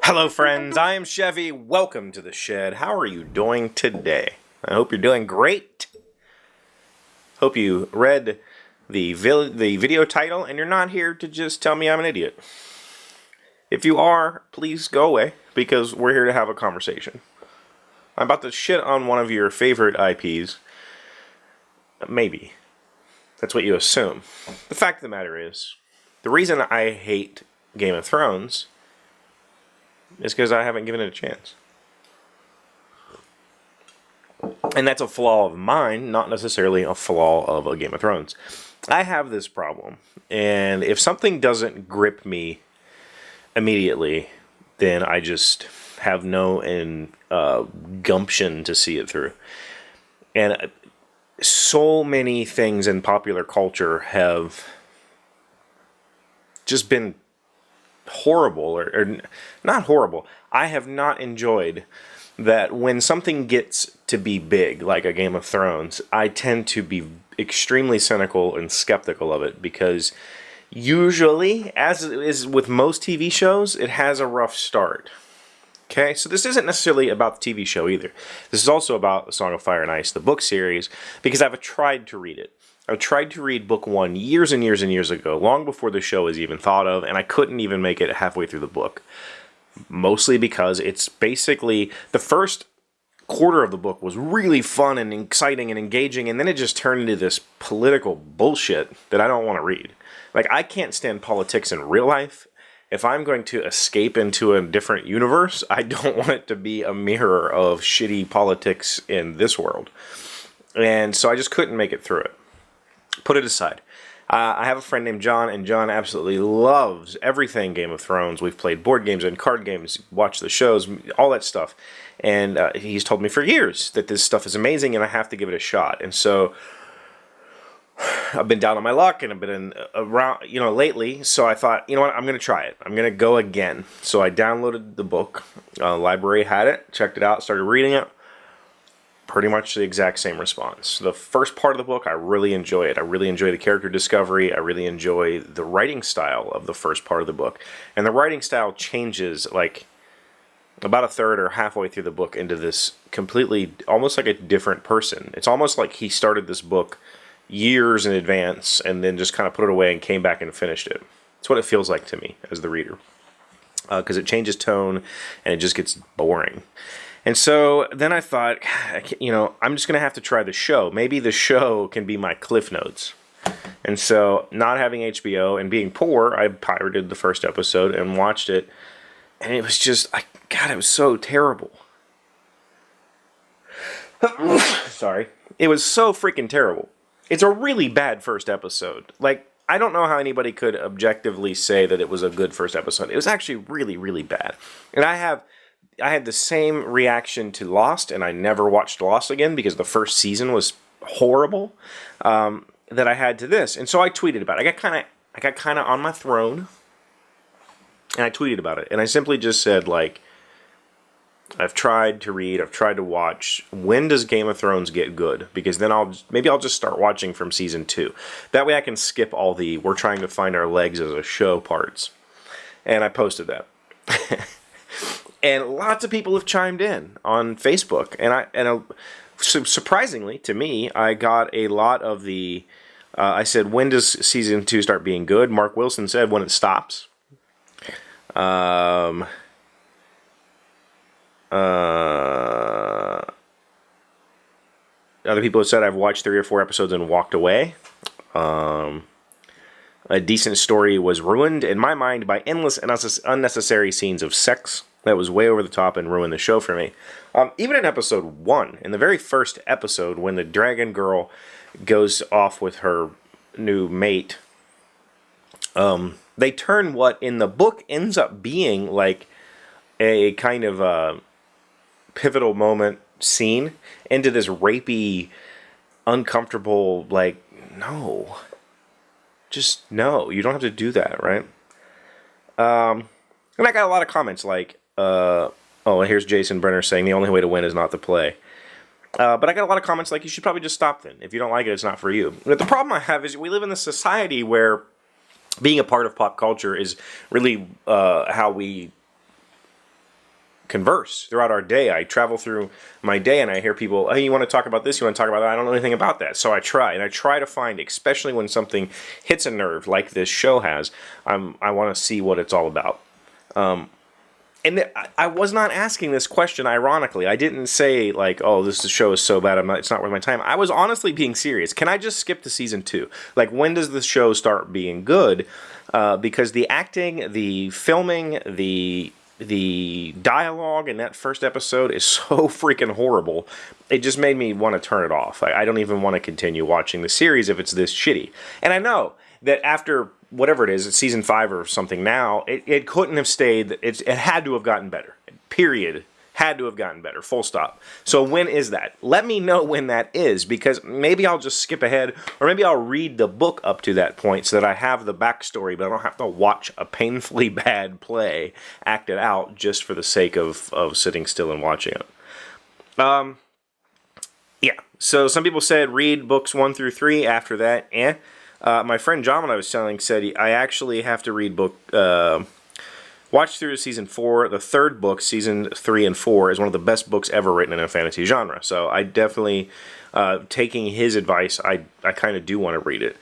Hello friends, I am Chevy. Welcome to the shed. How are you doing today? I hope you're doing great. Hope you read the video title and you're not here to just tell me I'm an idiot. If you are, please go away because we're here to have a conversation. I'm about to shit on one of your favorite IPs. Maybe. That's what you assume. The fact of the matter is, the reason I hate Game of Thrones is because I haven't given it a chance. And that's a flaw of mine, not necessarily a flaw of a Game of Thrones. I have this problem, and if something doesn't grip me immediately, then I just have no gumption to see it through. And so many things in popular culture have just been horrible, or not horrible. I have not enjoyed that when something gets to be big, like a Game of Thrones, I tend to be extremely cynical and skeptical of it because usually, as it is with most TV shows, it has a rough start. Okay, so this isn't necessarily about the TV show either. This is also about A Song of Fire and Ice, the book series, because I've tried to read it. I tried to read book one years and years and years ago, long before the show was even thought of, and I couldn't even make it halfway through the book. Mostly because it's basically, the first quarter of the book was really fun and exciting and engaging, and then it just turned into this political bullshit that I don't want to read. Like, I can't stand politics in real life. If I'm going to escape into a different universe, I don't want it to be a mirror of shitty politics in this world. And so I just couldn't make it through it. Put it aside. I have a friend named John, and John absolutely loves everything Game of Thrones. We've played board games and card games, watched the shows, all that stuff. And he's told me for years that this stuff is amazing and I have to give it a shot. And so I've been down on my luck and I've been around, lately. So I thought, you know what, I'm going to try it. I'm going to go again. So I downloaded the book. Library had it, checked it out, started reading it. Pretty much the exact same response. The first part of the book, I really enjoy it. I really enjoy the character discovery. I really enjoy the writing style of the first part of the book. And the writing style changes like about a third or halfway through the book into this completely, almost like a different person. It's almost like he started this book years in advance and then just kind of put it away and came back and finished it. It's what it feels like to me as the reader. Because it changes tone and it just gets boring. And so then I thought, I'm just going to have to try the show. Maybe the show can be my Cliff Notes. And so, not having HBO and being poor, I pirated the first episode and watched it. And it was just, it was so terrible. Sorry. It was so freaking terrible. It's a really bad first episode. Like, I don't know how anybody could objectively say that it was a good first episode. It was actually really, really bad. And I had the same reaction to Lost, and I never watched Lost again because the first season was horrible, that I had to this. And so I tweeted about it. I got kind of on my throne, and I tweeted about it. And I simply just said, I've tried to read, I've tried to watch. When does Game of Thrones get good? Because then I'll just start watching from season 2. That way I can skip all the we're trying to find our legs as a show parts. And I posted that. And lots of people have chimed in on Facebook, and surprisingly to me, I got a lot of the. I said, "When does season 2 start being good?" Mark Wilson said, "When it stops." Other people have said I've watched 3 or 4 episodes and walked away. A decent story was ruined in my mind by endless and unnecessary scenes of sex. That was way over the top and ruined the show for me. Even in episode 1, in the very first episode, when the dragon girl goes off with her new mate, they turn what in the book ends up being like a kind of pivotal moment scene into this rapey, uncomfortable, no. Just no. You don't have to do that, right? And I got a lot of comments like, here's Jason Brenner saying the only way to win is not to play. But I got a lot of comments like, you should probably just stop then. If you don't like it, it's not for you. But the problem I have is we live in a society where being a part of pop culture is really how we converse throughout our day. I travel through my day and I hear people, hey, you want to talk about this? You want to talk about that? I don't know anything about that. So I try. And I try to find, especially when something hits a nerve like this show has, I want to see what it's all about. And I was not asking this question ironically. I didn't say like, "Oh, this show is so bad, it's not worth my time." I was honestly being serious. Can I just skip to season 2? Like, when does the show start being good? Because the acting, the filming, the dialogue in that first episode is so freaking horrible. It just made me want to turn it off. I don't even want to continue watching the series if it's this shitty. And I know that after whatever it is, it's season 5 or something now, it couldn't have stayed. It had to have gotten better. Period. Had to have gotten better. Full stop. So when is that? Let me know when that is, because maybe I'll just skip ahead, or maybe I'll read the book up to that point so that I have the backstory, but I don't have to watch a painfully bad play acted out just for the sake of sitting still and watching it. Yeah. So some people said read books 1 through 3. After that, my friend John, when I was telling, said I actually have to read watch through season 4. The third book, season 3 and 4, is one of the best books ever written in a fantasy genre. So I definitely, taking his advice, I kind of do want to read it.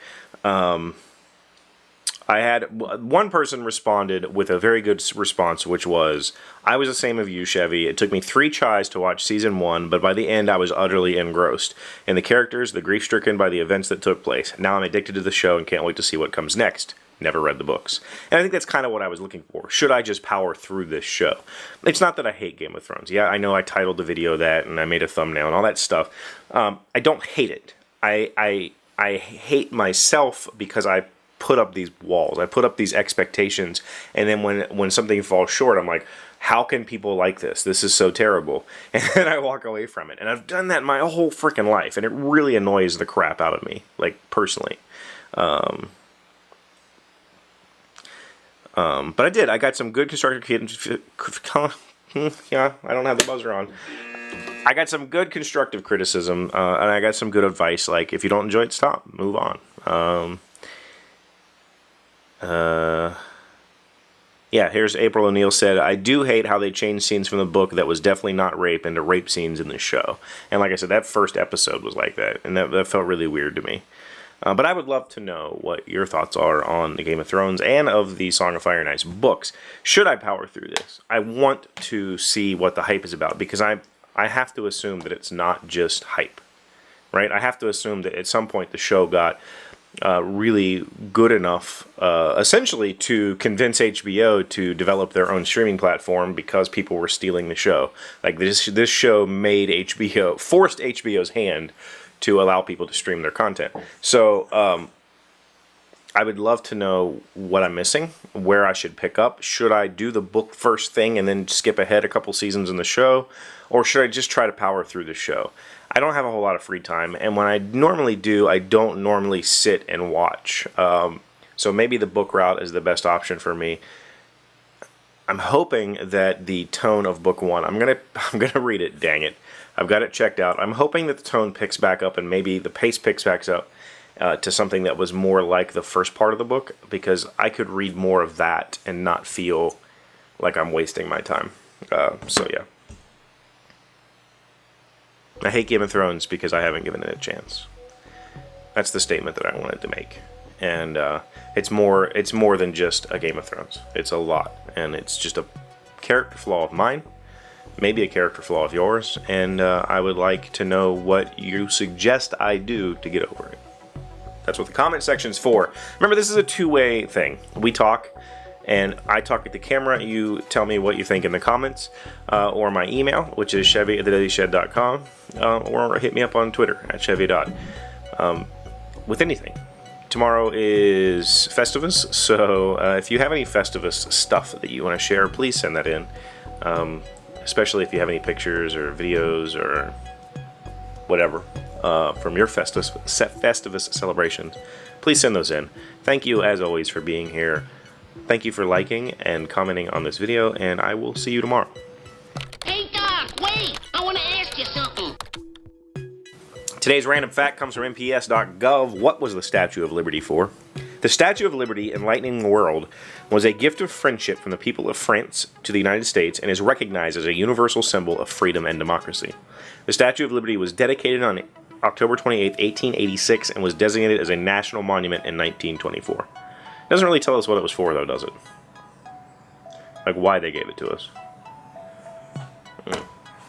I had one person responded with a very good response, which was, I was the same as you, Chevy. It took me 3 tries to watch season 1, but by the end I was utterly engrossed. And the characters, the grief-stricken by the events that took place. Now I'm addicted to the show and can't wait to see what comes next. Never read the books. And I think that's kind of what I was looking for. Should I just power through this show? It's not that I hate Game of Thrones. Yeah, I know I titled the video that, and I made a thumbnail and all that stuff. I don't hate it. I hate myself because I put up these walls. I put up these expectations, and then when something falls short, I'm like, how can people like this? This is so terrible. And then I walk away from it. And I've done that my whole freaking life, and it really annoys the crap out of me, like, personally. But I did. I got some good constructive yeah, I don't have the buzzer on. I got some good constructive criticism, and I got some good advice, like, if you don't enjoy it, stop. Move on. Yeah, here's April O'Neil said, I do hate how they changed scenes from the book that was definitely not rape into rape scenes in the show. And like I said, that first episode was like that, and that felt really weird to me. But I would love to know what your thoughts are on the Game of Thrones and of the Song of Fire and Ice books. Should I power through this? I want to see what the hype is about, because I have to assume that it's not just hype, right? I have to assume that at some point the show got really good enough, essentially, to convince HBO to develop their own streaming platform because people were stealing the show. Like, this show made HBO, forced HBO's hand to allow people to stream their content. So, I would love to know what I'm missing, where I should pick up. Should I do the book first thing and then skip ahead a couple seasons in the show? Or should I just try to power through the show? I don't have a whole lot of free time, and when I normally do, I don't normally sit and watch. So maybe the book route is the best option for me. I'm hoping that the tone of book 1, I'm gonna read it, dang it. I've got it checked out. I'm hoping that the tone picks back up and maybe the pace picks back up to something that was more like the first part of the book, because I could read more of that and not feel like I'm wasting my time. So yeah. I hate Game of Thrones because I haven't given it a chance. That's the statement that I wanted to make. And it's more than just a Game of Thrones. It's a lot. And it's just a character flaw of mine, maybe a character flaw of yours, and I would like to know what you suggest I do to get over it. That's what the comment section's for. Remember, this is a two-way thing. We talk, and I talk at the camera. You tell me what you think in the comments, or my email, which is chevy@thedailyshed.com, or hit me up on Twitter at chevy.. With anything. Tomorrow is Festivus, so if you have any Festivus stuff that you want to share, please send that in. Especially if you have any pictures or videos or whatever from your Festivus celebrations. Please send those in. Thank you, as always, for being here. Thank you for liking and commenting on this video, and I will see you tomorrow. Hey, Doc, wait! I want to ask you something. Today's random fact comes from NPS.gov. What was the Statue of Liberty for? The Statue of Liberty, enlightening the world, was a gift of friendship from the people of France to the United States and is recognized as a universal symbol of freedom and democracy. The Statue of Liberty was dedicated on October 28, 1886, and was designated as a national monument in 1924. It doesn't really tell us what it was for, though, does it? Like, why they gave it to us.